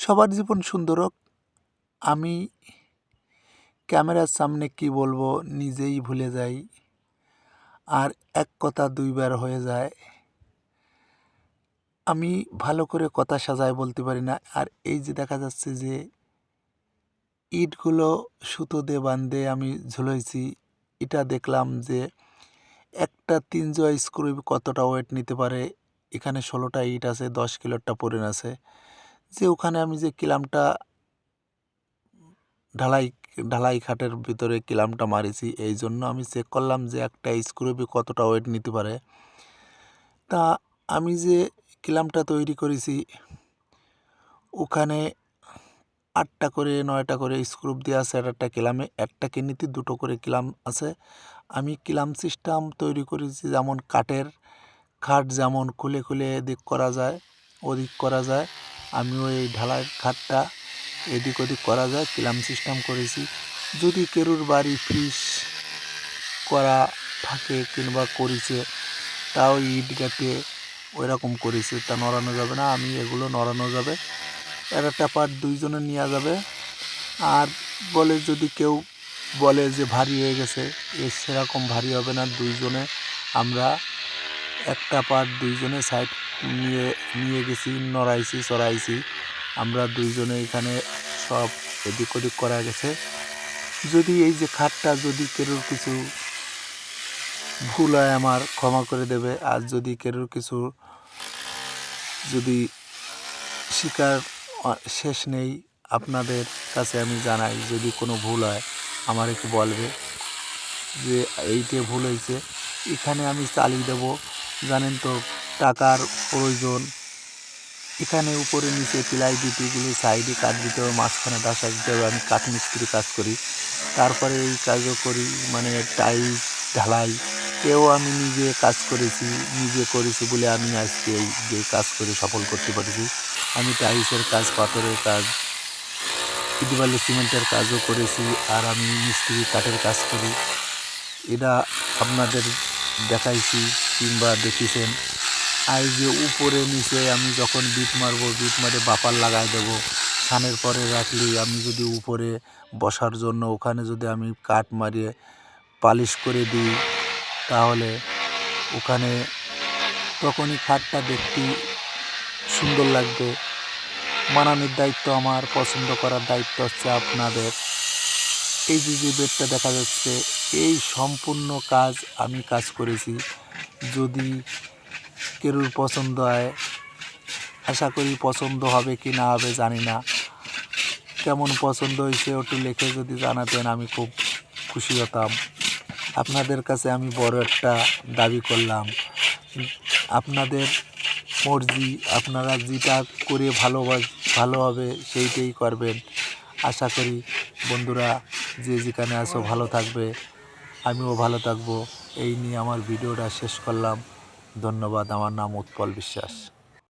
সবার জীবন সুন্দর হোক। আমি ক্যামেরার সামনে কি বলবো নিজেই ভুলে যাই, আর এক কথা দুইবার হয়ে যায়। আমি ভালো করে কথা সাজায় বলতে পারি না। আর এই যে দেখা যাচ্ছে যে ইটগুলো সুতো দিয়ে বাঁধে আমি ঝুলাইছি, এটা দেখলাম যে একটা ৩ স্ক্রু কতটা ওয়েট নিতে পারে। এখানে ১৬টা ইট আছে, ১০ কিলোরটা পড়ে আছে। যে ওখানে আমি যে কিলামটা ঢালাই ঢালাই খাটের ভিতরে কিলামটা মারিছি, এই জন্য আমি চেক করলাম যে একটা স্ক্রু কতটা ওয়েট নিতে পারে। তা আমি যে কিলামটা তৈরি করেছি ওখানে ৮টা করে ৯টা করে স্ক্রু দেওয়া আছে একটা কিলামে, একটা কিনিতে ২টো করে কিলাম আছে। আমি কিলাম সিস্টেম তৈরি করেছি, যেমন কাঠের খাট যেমন খুলে খুলে এদিক করা যায় ওদিক করা যায়, আমিও এই ঢালাই খাটটা এদিক ওদিক করা যায় কিলাম সিস্টেম করেছি। যদি কেরুর বাড়ি ফিস করা থাকে কিংবা করেছে, তাও ইট গাঁথে ওইরকম করেছে, তা নড়ানো যাবে না। আমি এগুলো নড়ানো যাবে, একটা পার্ট দুইজনে নেওয়া যাবে। আর বলে যদি কেউ বলে যে ভারী হয়ে গেছে, সেরকম ভারী হবে না। দুইজনে আমরা একটা পার্ট দুইজনে সাইড নিয়ে নিয়ে গেছি, নড়াইছি চড়াইছি, আমরা দুইজনে এখানে সব এদিক ওদিক করা গেছে। যদি এই যে খাটটা যদি কেরোর কিছু ভুল হয় আমার ক্ষমা করে দেবে, আর যদি কেরোর কিছু যদি শিকার শেষ নেই, আপনাদের কাছে আমি জানাই যদি কোনো ভুল হয় আমার একটু বলবে যে এইটে ভুল হয়েছে, এখানে আমি চালিয়ে দেবো। জানেন তো টাকার প্রয়োজন, এখানে উপরে নিচে পিলাই দিতে গেলে সাইডে কাঠ দিতে হবে, মাঝখানে ডাসা দিতে হবে। আমি কাঠমিস্ত্রি কাজ করি, তারপরে এই কাজও করি, মানে টাইলস ঢালাই এও আমি নিজে কাজ করেছি, নিজে করেছি বলে আমি আজকে এই যে কাজ করে সফল করতে পারছি। আমি টাইলসের কাজ, পাথরের কাজ, ইট বালি সিমেন্টের কাজও করেছি, আর আমি মিস্ত্রি কাঠের কাজ করি। এটা আপনাদের দেখাইছি কিংবা দেখেছেন। আর যে উপরে নিচে আমি যখন বিট মারবো, বিট মারে বাপার লাগাই দেবো, ছানের পরে রাখলি আমি যদি উপরে বসার জন্য ওখানে যদি আমি কাঠ মারিয়ে পালিশ করে দিই, তাহলে ওখানে তখনই খাটটা দেখতে সুন্দর লাগবে। মানানোর দায়িত্ব আমার, পছন্দ করার দায়িত্ব হচ্ছে আপনাদের। এই যে বেডটা দেখা যাচ্ছে, এই সম্পূর্ণ কাজ আমি কাজ করেছি। যদি কেরুর পছন্দ হয়, আশা করি পছন্দ হবে কি না হবে জানি না, কেমন পছন্দ হয়েছে একটু লিখে যদি জানাতেন আমি খুব খুশি হতাম। আপনাদের কাছে আমি বড় একটা দাবি করলাম, আপনাদের মর্জি, আপনারা যেটা করে ভালো হবে সেইটাই করবেন। আশা করি বন্ধুরা যে যেখানে আছো ভালো থাকবে, আমিও ভালো থাকবো। এই নিয়ে আমার ভিডিওটা শেষ করলাম। ধন্যবাদ। আমার নাম উৎপল বিশ্বাস।